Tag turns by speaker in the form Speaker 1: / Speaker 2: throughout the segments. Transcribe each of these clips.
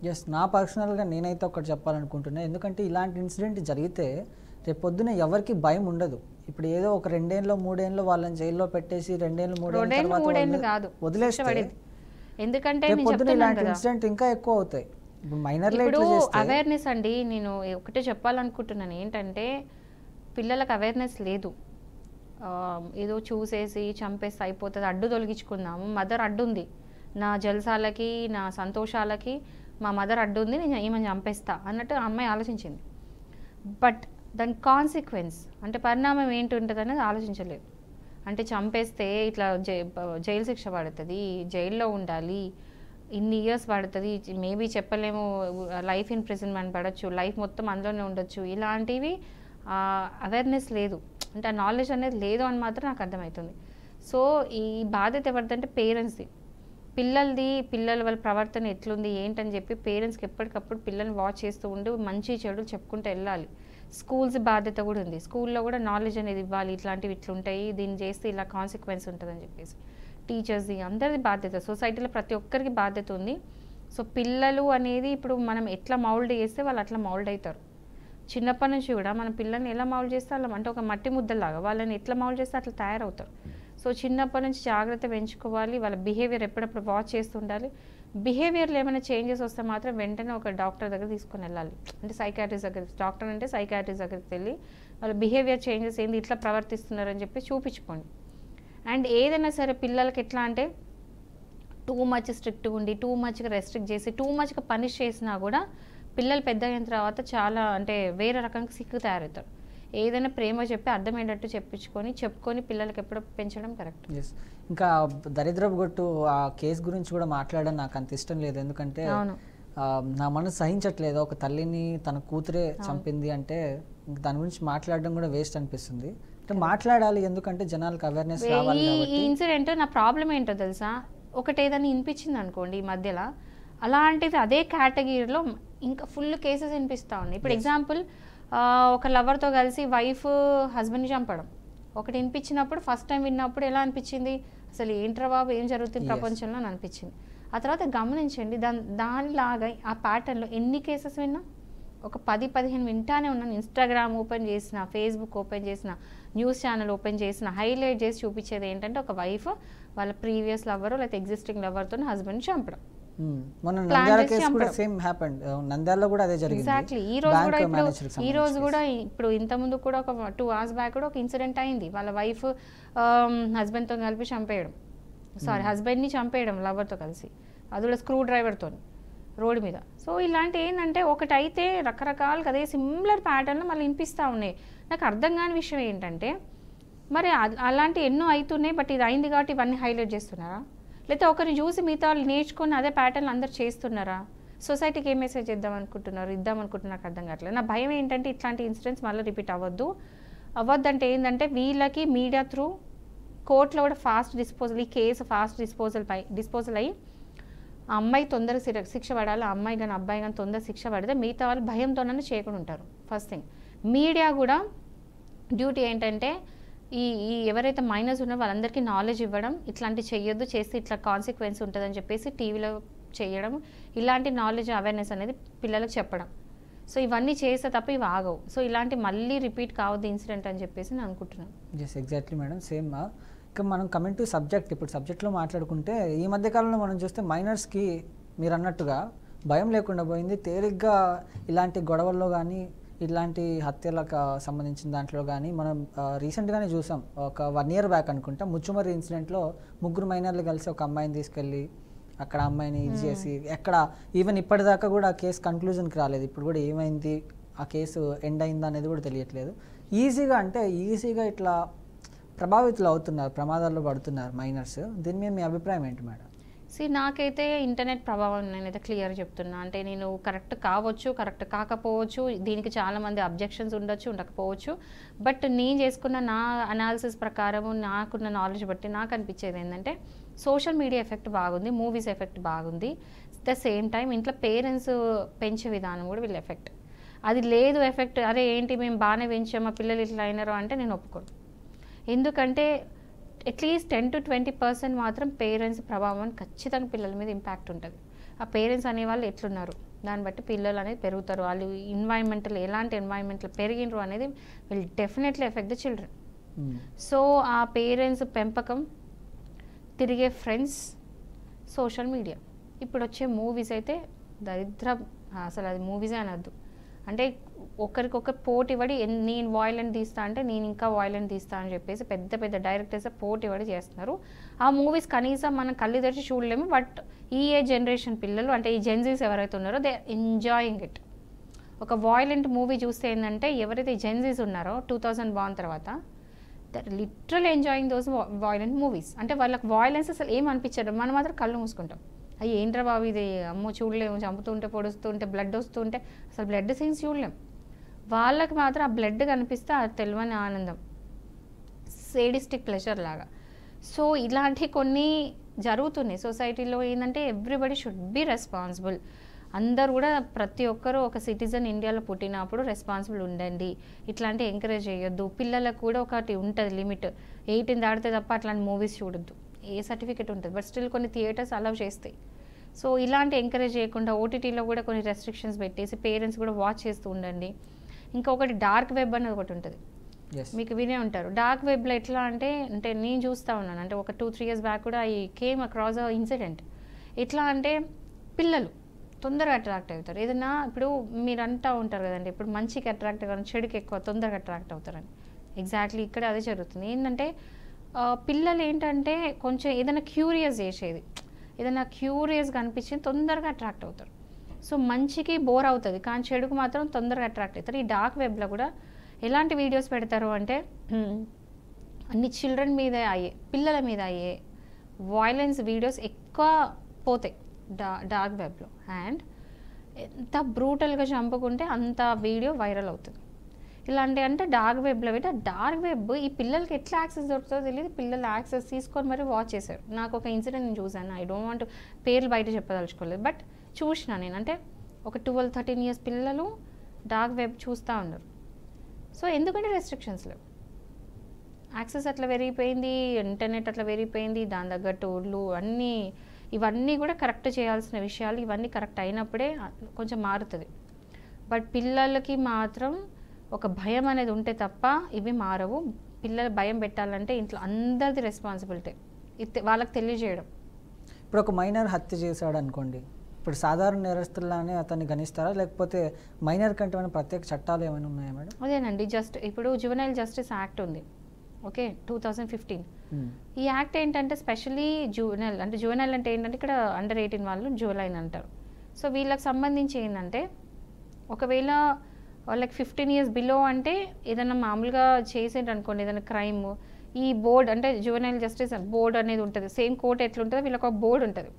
Speaker 1: Yes, నా పర్సనల్గా నేనైతే ఒకటి చెప్పాలనుకుంటున్నా. ఎందుకంటే ఇలాంటి ఇన్సిడెంట్ జరిగితే రేపు పొద్దున ఎవరికి భయం ఉండదు. ఇప్పుడు ఏదో ఒక 2 ఏళ్ళు 3 ఏళ్ళు వాళ్ళని జైల్లో పెట్టేసి 2 ఏళ్ళు 3 ఏళ్ళ తర్వాత వదిలేస్తే
Speaker 2: ఎందుకంటే
Speaker 1: రేపు పొద్దున ఇలాంటి ఇన్సిడెంట్ ఇంకా ఎక్కువ అవుతాయి. ఇప్పుడు మైనర్లే
Speaker 2: ఇప్పుడు
Speaker 1: ఇట్లా చేస్తే
Speaker 2: అవేర్నెస్ అండి, నేను ఒకటే చెప్పాలనుకుంటున్నాను ఏంటంటే పిల్లలకు అవేర్నెస్ లేదు. ఏదో చూసేసి చంపేస్తే అయిపోతుంది, అడ్డు తొలగించుకుందాము, మదర్ అడ్డు ఉంది, నా జల్సాలకి నా సంతోషాలకి మా మదర్ అడ్డు ఉంది, నేను ఏమని చంపేస్తా అన్నట్టు ఆ అమ్మాయి ఆలోచించింది. బట్ దాని కాన్సిక్వెన్స్ అంటే పరిణామం ఏంటి ఉంటుంది అనేది ఆలోచించలేదు. అంటే చంపేస్తే ఇట్లా జైలు శిక్ష పడుతుంది, జైల్లో ఉండాలి, ఇన్ని ఇయర్స్ పడుతుంది, మేబీ చెప్పలేము, లైఫ్ ఇన్ ప్రిజన్మెంట్ పడవచ్చు, లైఫ్ మొత్తం అందులోనే ఉండొచ్చు, ఇలాంటివి అవేర్నెస్ లేదు, అంటే ఆ నాలెడ్జ్ అనేది లేదు అని మాత్రం నాకు అర్థమవుతుంది. సో ఈ బాధ్యత ఎవరిదంటే పేరెంట్స్ది. పిల్లల వాళ్ళ ప్రవర్తన ఎట్లుంది ఏంటని చెప్పి పేరెంట్స్కి ఎప్పటికప్పుడు పిల్లల్ని వాచ్ చేస్తూ ఉండి మంచి చెడులు చెప్పుకుంటూ వెళ్ళాలి. స్కూల్స్ బాధ్యత కూడా ఉంది, స్కూల్లో కూడా నాలెడ్జ్ అనేది ఇవ్వాలి, ఇట్లాంటివి ఇట్లుంటాయి, దీన్ని చేస్తే ఇలా కాన్సిక్వెన్స్ ఉంటుందని చెప్పేసి. టీచర్స్ది అందరిది బాధ్యత, సొసైటీలో ప్రతి ఒక్కరికి బాధ్యత ఉంది. సో పిల్లలు అనేది ఇప్పుడు మనం ఎట్లా మౌల్డ్ చేస్తే వాళ్ళు అట్లా మౌల్డ్ అవుతారు. చిన్నప్పటి నుంచి కూడా మన పిల్లల్ని ఎలా మౌల్డ్ చేస్తే అలా అంటే ఒక మట్టి ముద్దలాగా వాళ్ళని ఎట్లా మౌల్డ్ చేస్తే అట్లా తయారవుతారు. సో చిన్నప్పటి నుంచి జాగ్రత్త పెంచుకోవాలి, వాళ్ళ బిహేవియర్ ఎప్పుడప్పుడు వాచ్ చేస్తుండాలి. బిహేవియర్లో ఏమైనా చేంజెస్ వస్తే మాత్రం వెంటనే ఒక డాక్టర్ దగ్గర తీసుకొని వెళ్ళాలి, అంటే సైకాట్రిస్ట్ దగ్గర, డాక్టర్ అంటే సైకాట్రిస్ట్ దగ్గరికి వెళ్ళి వాళ్ళ బిహేవియర్ చేంజెస్ ఏంది, ఇట్లా ప్రవర్తిస్తున్నారని చెప్పి చూపించుకోండి. అండ్ ఏదైనా సరే పిల్లలకి ఎట్లా అంటే టూ మచ్ స్ట్రిక్ట్గా ఉండి టూ మచ్గా రెస్ట్రిక్ట్ చేసి టూ మచ్గా పనిష్ చేసినా కూడా పిల్లలు పెద్ద అయిన తర్వాత చాలా అంటే వేరే రకంగా సిక్కు తయారవుతారు. ఏదైనా ప్రేమ చెప్పి అర్థమయ్యేటట్టు చెప్పుకొని పిల్లలకి ఎప్పుడో పెంచడం కరెక్ట్.
Speaker 1: ఇంకా దరిద్రపు గొట్టు ఆ కేసు గురించి కూడా మాట్లాడడం నాకు అంత ఇష్టం లేదు. ఎందుకంటే నా మనసు సహించట్లేదు, ఒక తల్లిని తన కూతురే చంపింది అంటే దాని గురించి మాట్లాడడం కూడా వేస్ట్ అనిపిస్తుంది. అంటే మాట్లాడాలి, ఎందుకంటే జనాలకు అవేర్నెస్ రావాలి.
Speaker 2: ఈ ఇన్సిడెంట్ నా ప్రాబ్లం ఏంటో తెలుసా, ఒకటి ఏదైనా వినిపించింది అనుకోండి ఈ మధ్యలో, అలాంటిది అదే కేటగిరీలో ఇంకా ఫుల్ కేసెస్ వినిపిస్తూ ఉన్నాయి. ఇప్పుడు ఎగ్జాంపుల్ ఒక లవర్తో కలిసి వైఫ్ హస్బెండ్ని చంపడం ఒకటి వినిపించినప్పుడు ఫస్ట్ టైం విన్నప్పుడు ఎలా అనిపించింది, అసలు ఏంట్రా బాబు ఏం జరుగుతుంది ప్రపంచంలో అని అనిపించింది. ఆ తర్వాత గమనించండి దానిలాగా ఆ ప్యాటర్న్లో ఎన్ని కేసెస్ విన్నా, ఒక 10-15 వింటానే ఉన్నాను. ఇన్స్టాగ్రామ్ ఓపెన్ చేసిన, ఫేస్బుక్ ఓపెన్ చేసిన, న్యూస్ ఛానల్ ఓపెన్ చేసిన, హైలైట్ చేసి చూపించేది ఏంటంటే ఒక వైఫ్ వాళ్ళ ప్రీవియస్ లవర్ లేకపోతే ఎగ్జిస్టింగ్ లవర్తో హస్బెండ్ చంపడం.
Speaker 1: ఎగ్జాక్ట్లీ.
Speaker 2: ఈ రోజు కూడా ఇప్పుడు ఇంత ముందు కూడా ఒక 2 hours బ్యాక్ కూడా ఒక ఇన్సిడెంట్ అయింది. వాళ్ళ వైఫ్ హస్బెండ్తో కలిపి చంపేయడం, హస్బెండ్ని చంపేయడం లవర్తో కలిసి, అది కూడా స్క్రూ డ్రైవర్తో రోడ్డు మీద. సో ఇలాంటి ఏంటంటే ఒకటి అయితే రకరకాలుగా అదే సిమిలర్ ప్యాటర్న్లో మళ్ళీ వినిపిస్తూ ఉన్నాయి. నాకు అర్థం కాని విషయం ఏంటంటే మరి అలాంటి ఎన్నో అవుతున్నాయి, బట్ ఇది అయింది కాబట్టి ఇవన్నీ హైలైట్ చేస్తున్నారా, లేకపోతే ఒకరిని చూసి మిగతా వాళ్ళు నేర్చుకొని అదే ప్యాటర్న్ అందరు చేస్తున్నారా, సొసైటీకి ఏం మెసేజ్ ఇద్దామనుకుంటున్నారు నాకు అర్థం కావట్లేదు. నా భయం ఏంటంటే ఇట్లాంటి ఇన్సిడెంట్స్ మళ్ళీ రిపీట్ అవ్వద్దంటే ఏంటంటే వీళ్ళకి మీడియా త్రూ కోర్టులో కూడా ఫాస్ట్ డిస్పోజల్, ఈ కేసు ఫాస్ట్ డిస్పోజల్ అయ్యి ఆ అమ్మాయి తొందర శిక్ష పడాలి, ఆ అమ్మాయి కానీ అబ్బాయి కానీ తొందర శిక్ష పడితే మిగతా వాళ్ళు భయంతోనే చేయకుండా ఉంటారు. ఫస్ట్ థింగ్ మీడియా కూడా డ్యూటీ ఏంటంటే ఈ ఎవరైతే మైనర్స్ ఉన్నారో వాళ్ళందరికీ నాలెడ్జ్ ఇవ్వడం, ఇట్లాంటి చెయ్యొద్దు, చేస్తే ఇట్లా కాన్సిక్వెన్స్ ఉంటుందని చెప్పేసి టీవీలో చేయడం, ఇలాంటి నాలెడ్జ్ అవేర్నెస్ అనేది పిల్లలకు చెప్పడం. సో ఇవన్నీ చేస్తే తప్ప ఇవి ఆగవు. సో ఇలాంటి మళ్ళీ రిపీట్ కావద్దు ఇన్సిడెంట్ అని చెప్పేసి నేను అనుకుంటున్నాను.
Speaker 1: Exactly madam, same. ఇక మనం కమింగ్ టు సబ్జెక్ట్, ఇప్పుడు సబ్జెక్ట్లో మాట్లాడుకుంటే ఈ మధ్యకాలంలో మనం చూస్తే మైనర్స్కి మీరు అన్నట్టుగా భయం లేకుండా పోయింది. తేలిగ్గా ఇలాంటి గొడవల్లో కానీ ఇలాంటి హత్యలకు సంబంధించిన దాంట్లో కానీ మనం రీసెంట్గానే చూసాం. ఒక 1 year బ్యాక్ అనుకుంటా ముచ్చుమర్రి ఇన్సిడెంట్లో 3 మైనర్లు కలిసి ఒక అమ్మాయిని తీసుకెళ్ళి అక్కడ అమ్మాయిని ఇది చేసి, ఎక్కడ ఈవెన్ ఇప్పటిదాకా కూడా ఆ కేసు కన్క్లూజన్కి రాలేదు. ఇప్పుడు కూడా ఏమైంది, ఆ కేసు ఎండ్ అయిందా అనేది కూడా తెలియట్లేదు. ఈజీగా ఇట్లా ప్రభావితులు అవుతున్నారు, ప్రమాదాల్లో పడుతున్నారు మైనర్స్. దీని మీద మీ అభిప్రాయం ఏంటి మేడం?
Speaker 2: నాకైతే ఇంటర్నెట్ ప్రభావం నేనైతే క్లియర్ చెప్తున్నా. అంటే నేను కరెక్ట్ కావచ్చు, కరెక్ట్ కాకపోవచ్చు, దీనికి చాలామంది అబ్జెక్షన్స్ ఉండకపోవచ్చు. బట్ నేను చేసుకున్న నా అనాలిసిస్ ప్రకారం నాకున్న నాలెడ్జ్ బట్టి నాకు అనిపించేది ఏంటంటే సోషల్ మీడియా ఎఫెక్ట్ బాగుంది, మూవీస్ ఎఫెక్ట్ బాగుంది. ద సేమ్ టైం ఇంట్లో పేరెంట్స్ పెంచే విధానం కూడా వీళ్ళ ఎఫెక్ట్. అది లేదు ఎఫెక్ట్, అరే ఏంటి మేము బాగానే పెంచాం మా పిల్లలు ఇట్లా అయినారో అంటే నేను ఒప్పుకోను. ఎందుకంటే అట్లీస్ట్ 10-20% మాత్రం పేరెంట్స్ ప్రభావం ఖచ్చితంగా పిల్లల మీద ఇంపాక్ట్ ఉంటుంది. ఆ పేరెంట్స్ అనేవాళ్ళు ఎట్లున్నారు, దాన్ని బట్టి పిల్లలు అనేది పెరుగుతారు. వాళ్ళు ఎన్వైరన్మెంటల్ ఎలాంటి ఎన్వైరన్మెంట్లో పెరిగినరు అనేది will definitely effect the children. So ఆ పేరెంట్స్ పెంపకం, తిరిగే ఫ్రెండ్స్, సోషల్ మీడియా, ఇప్పుడు వచ్చే మూవీస్ అయితే దరిద్రం. అసలు అది మూవీసే అనద్దు. అంటే ఒకరికొకరు పోటీ పడి నేను వాయిలెంట్ తీస్తా అంటే నేను ఇంకా వాయిలెంట్ తీస్తా అని చెప్పేసి పెద్ద పెద్ద డైరెక్టర్స్ పోటీ పడి చేస్తున్నారు. ఆ మూవీస్ కనీసం మనం కళ్ళు తెరిచి చూడలేము. బట్ ఈ జనరేషన్ పిల్లలు అంటే ఈ జెన్జీస్ ఎవరైతే ఉన్నారో దే ఎంజాయింగ్ ఇట్. ఒక వాయిలెంట్ మూవీ చూస్తే ఏంటంటే ఎవరైతే జెన్జీస్ ఉన్నారో 2000 బాన్ తర్వాత that literal enjoying those violent movies. అంటే వాళ్ళకి వాయిలెన్స్ అసలు ఏం అనిపించదు. మనం మాత్రం కళ్ళు మూసుకుంటాం. అయ్యి ఏంట్రా బాబు ఇది, అమ్మో చూడలేము, చంపుతుంటే పొడుస్తుంటే బ్లడ్ వస్తుంటే అసలు బ్లడ్ సీన్స్ చూడలేం. వాళ్ళకి మాత్రం ఆ బ్లడ్ కనిపిస్తే ఆ తెలియని ఆనందం, సేడిస్టిక్ ప్లెజర్ లాగా. సో ఇలాంటి కొన్ని జరుగుతున్నాయి సొసైటీలో. ఏంటంటే ఎవ్రీబడి షుడ్ బి రెస్పాన్సిబుల్. అందరూ కూడా ప్రతి ఒక్కరూ ఒక సిటిజన్ ఇండియాలో పుట్టినప్పుడు రెస్పాన్సిబుల్ ఉండండి. ఇట్లాంటి ఎంకరేజ్ చేయొద్దు. పిల్లలకు కూడా ఒకటి ఉంటుంది లిమిట్, 18 దాటితే తప్ప అట్లాంటి మూవీస్ చూడొద్దు. ఏ సర్టిఫికేట్ ఉంటుంది, బట్ స్టిల్ కొన్ని థియేటర్స్ అలౌ చేస్తాయి. సో ఇలాంటి ఎంకరేజ్ చేయకుండా ఓటీటీలో కూడా కొన్ని రెస్ట్రిక్షన్స్ పెట్టేసి పేరెంట్స్ కూడా వాచ్ చేస్తూ ఉండండి. ఇంకొకటి డార్క్ వెబ్ అనేది ఒకటి ఉంటుంది, మీకు వినే ఉంటారు. డార్క్ వెబ్లో ఎట్లా అంటే నేను చూస్తూ ఉన్నాను. అంటే ఒక 2-3 years బ్యాక్ కూడా ఈ కేమ్ అక్రాస్ అ ఇన్సిడెంట్. ఎట్లా అంటే పిల్లలు తొందరగా అట్రాక్ట్ అవుతారు. ఏదైనా ఇప్పుడు మీరు అంటూ ఉంటారు కదండి, ఇప్పుడు మంచికి అట్రాక్ట్ అవ్వడం, చెడుకి ఎక్కువ తొందరగా అట్రాక్ట్ అవుతారని. ఎగ్జాక్ట్లీ ఇక్కడ అదే జరుగుతుంది. ఏంటంటే పిల్లలు ఏంటంటే కొంచెం ఏదైనా క్యూరియస్ చేసేది, ఏదైనా క్యూరియస్గా అనిపించింది తొందరగా అట్రాక్ట్ అవుతారు. సో మంచికి బోర్ అవుతుంది, కానీ చెడుకు మాత్రం తొందరగా అట్రాక్ట్ అవుతారు. ఈ డార్క్ వెబ్లో కూడా ఎలాంటి వీడియోస్ పెడతారు అంటే అన్ని చిల్డ్రన్ మీద అయ్యే, పిల్లల మీద అయ్యే వాయిలెన్స్ వీడియోస్ ఎక్కువ పోతాయి డార్క్ వెబ్లో. అండ్ ఎంత బ్రూటల్గా చంపుకుంటే అంత వీడియో వైరల్ అవుతుంది. ఇలాంటి అంటే డార్క్ వెబ్లో పెట్టి, డార్క్ వెబ్ ఈ పిల్లలకి ఎట్లా యాక్సెస్ దొరుకుతుందో తెలియదు. పిల్లలు యాక్సెస్ తీసుకొని మరి వాచ్ చేశారు. నాకు ఒక ఇన్సిడెంట్ నేను చూశాను. ఐ డోంట్ వాంట్ పేర్లు బయట చెప్పదలుచుకోలేదు, బట్ చూసిన నేను. అంటే ఒక 12-13 years పిల్లలు డార్క్ వెబ్ చూస్తూ ఉన్నారు. సో ఎందుకంటే రెస్ట్రిక్షన్స్ లేవు, యాక్సెస్ అట్లా పెరిగిపోయింది, ఇంటర్నెట్ అట్లా పెరిగిపోయింది, దాని తగ్గట్టు ఊళ్ళు అన్నీ ఇవన్నీ కూడా కరెక్ట్ చేయాల్సిన విషయాలు. ఇవన్నీ కరెక్ట్ అయినప్పుడే కొంచెం మారుతుంది. బట్ పిల్లలకి మాత్రం ఒక భయం అనేది ఉంటే తప్ప ఇవి మారవు. పిల్లలు భయం పెట్టాలంటే ఇంట్లో అందరిది రెస్పాన్సిబిలిటీ, వాళ్ళకి తెలియజేయడం.
Speaker 1: ఇప్పుడు ఒక మైనర్ హత్య చేశాడు అనుకోండి, ఇప్పుడు సాధారణ నేరస్తులానే అతన్ని గణిస్తారా, లేకపోతే మైనర్ కంటే ఏమైనా ప్రత్యేక చట్టాలు ఏమైనా ఉన్నాయా మేడం?
Speaker 2: అదేనండి, జస్ట్ ఇప్పుడు జువెనైల్ జస్టిస్ యాక్ట్ ఉంది, ఓకే, 2015. ఈ యాక్ట్ ఏంటంటే స్పెషలీ జువెనైల్ అంటే జువెనైల్ అంటే ఏంటంటే ఇక్కడ అండర్ 18 వాళ్ళు జువెనైల్ అంటారు. సో వీళ్ళకి సంబంధించి ఏంటంటే ఒకవేళ వాళ్ళకి 15 years బిలో అంటే ఏదైనా మామూలుగా చేసేది అనుకోండి, ఏదైనా క్రైమ్, ఈ బోర్డ్ అంటే జువెనైల్ జస్టిస్ బోర్డ్ అనేది ఉంటుంది. సేమ్ కోర్ట్ ఎట్లుంటుందో వీళ్ళకి ఒక బోర్డు ఉంటుంది.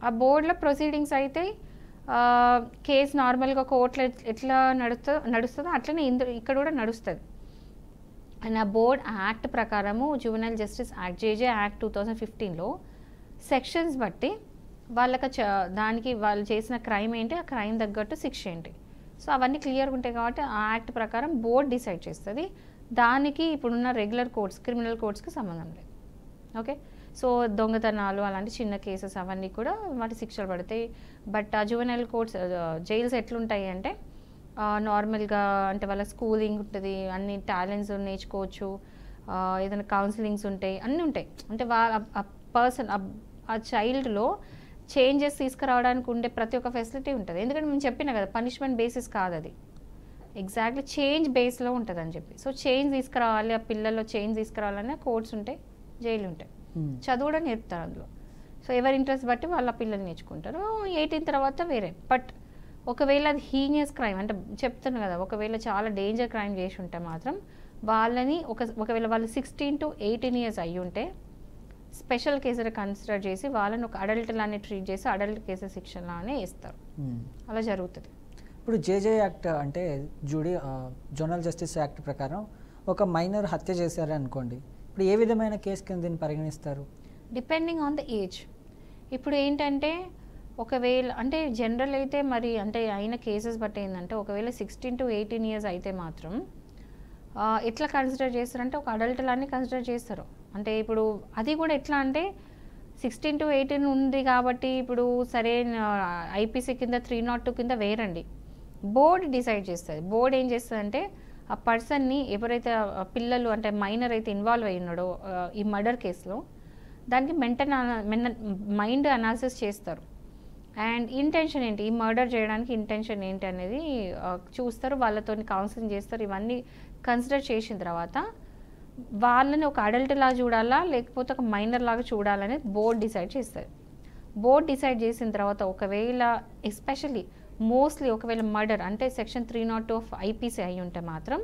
Speaker 2: ఆ బోర్డులో ప్రొసీడింగ్స్ అయితే కేసు నార్మల్గా కోర్టులో ఎట్లా నడుస్తుందో అట్లనే ఇక్కడ కూడా నడుస్తుంది. అండ్ ఆ బోర్డ్ యాక్ట్ ప్రకారము జువెనైల్ జస్టిస్ యాక్ట్ జేజే యాక్ట్ 2015లో సెక్షన్స్ బట్టి వాళ్ళకి దానికి వాళ్ళు చేసిన క్రైమ్ ఏంటి, ఆ క్రైమ్ తగ్గట్టు శిక్ష ఏంటి, సో అవన్నీ క్లియర్గా ఉంటాయి. కాబట్టి ఆ యాక్ట్ ప్రకారం బోర్డ్ డిసైడ్ చేస్తుంది. దానికి ఇప్పుడున్న రెగ్యులర్ కోర్ట్స్, క్రిమినల్ కోర్ట్స్కి సంబంధం లేదు. ఓకే, సో దొంగతనాలు అలాంటి చిన్న కేసెస్ అవన్నీ కూడా వాటి శిక్షలు పడతాయి. బట్ ఆ జువెనైల్ కోర్ట్స్ జైల్స్ ఎట్లుంటాయి అంటే నార్మల్గా అంటే వాళ్ళ స్కూలింగ్ ఉంటుంది, అన్ని టాలెంట్స్ నేర్చుకోవచ్చు, ఏదైనా కౌన్సిలింగ్స్ ఉంటాయి, అన్నీ ఉంటాయి. అంటే ఆ పర్సన్ ఆ చైల్డ్లో చేంజెస్ తీసుకురావడానికి ఉండే ప్రతి ఒక్క ఫెసిలిటీ ఉంటుంది. ఎందుకంటే మేము చెప్పినా కదా, పనిష్మెంట్ బేసిస్ కాదు అది, ఎగ్జాక్ట్లీ చేంజ్ బేస్లో ఉంటుంది అని చెప్పి. సో చేంజ్ తీసుకురావాలి, ఆ పిల్లల్లో చేంజ్ తీసుకురావాలనే కోర్ట్స్ ఉంటాయి, జైలు ఉంటాయి, చదువు కూడా నేర్పుతారు అందులో. సో ఎవరి ఇంట్రెస్ట్ బట్టి వాళ్ళ పిల్లలు నేర్చుకుంటారు. 18 తర్వాత వేరే. బట్ ఒకవేళ అది హీనియస్ క్రైమ్ అంటే చెప్తాను కదా, ఒకవేళ చాలా డేంజర్ క్రైమ్ చేసి ఉంటే మాత్రం వాళ్ళని ఒకవేళ వాళ్ళు 16 to 18 years అయ్యి ఉంటే స్పెషల్ కేసులు కన్సిడర్ చేసి వాళ్ళని ఒక అడల్ట్ లానే ట్రీట్ చేసి అడల్ట్ కేసు శిక్షలానే వేస్తారు. అలా జరుగుతుంది.
Speaker 1: ఇప్పుడు జేజే యాక్ట్ అంటే జువెనైల్ జస్టిస్ యాక్ట్ ప్రకారం ఒక మైనర్ హత్య చేశారు అనుకోండి, ఇప్పుడు ఏ విధమైన కేసు కింద దీన్ని పరిగణిస్తారు?
Speaker 2: Depending on the age. ఇప్పుడు ఏంటంటే ఒకవేళ అంటే జనరల్ అయితే మరి అంటే అయిన కేసెస్ బట్టి ఏంటంటే ఒకవేళ 16 to 18 years అయితే మాత్రం ఎట్లా కన్సిడర్ చేస్తారంటే ఒక అడల్ట్ లానే కన్సిడర్ చేస్తారు. అంటే ఇప్పుడు అది కూడా ఎట్లా అంటే 16 to 18 ఉంది కాబట్టి ఇప్పుడు సరే ఐపీసీ కింద 302 కింద వేరండి. బోర్డ్ డిసైడ్ చేస్తుంది. బోర్డ్ ఏం చేస్తుందంటే ఆ పర్సన్ని ఎవరైతే పిల్లలు అంటే మైనర్ అయితే ఇన్వాల్వ్ అయి ఉన్నాడో ఈ మర్డర్ కేసులో దానికి మైండ్ అనాలిసిస్ చేస్తారు. అండ్ ఇంటెన్షన్ ఏంటి, ఈ మర్డర్ చేయడానికి ఇంటెన్షన్ ఏంటి అనేది చూస్తారు, వాళ్ళతో కౌన్సిలింగ్ చేస్తారు. ఇవన్నీ కన్సిడర్ చేసిన తర్వాత వాళ్ళని ఒక అడల్ట్ లాగా చూడాలా లేకపోతే ఒక మైనర్ లాగా చూడాలనేది బోర్డ్ డిసైడ్ చేస్తుంది. బోర్డ్ డిసైడ్ చేసిన తర్వాత ఒకవేళ ఎస్పెషల్లీ మోస్ట్లీ ఒకవేళ మర్డర్ అంటే సెక్షన్ 302 ఆఫ్ ఐపీసీ అయి ఉంటే మాత్రం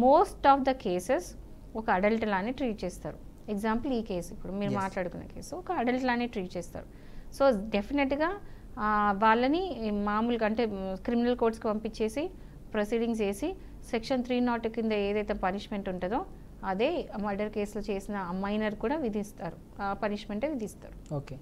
Speaker 2: మోస్ట్ ఆఫ్ ద కేసెస్ ఒక అడల్ట్ లానే ట్రీట్ చేస్తారు. ఎగ్జాంపుల్ ఈ కేసు ఇప్పుడు మీరు మాట్లాడుకున్న కేసు ఒక అడల్ట్ లానే ట్రీట్ చేస్తారు. సో డెఫినెట్గా వాళ్ళని మామూలుగా అంటే క్రిమినల్ కోర్ట్స్కి పంపించేసి ప్రొసీడింగ్స్ చేసి సెక్షన్ 302 కింద ఏదైతే పనిష్మెంట్ ఉంటుందో అదే మర్డర్ కేసులో చేసిన మైనర్ కూడా విధిస్తారు, ఆ పనిష్మెంటే విధిస్తారు.
Speaker 1: ఓకే.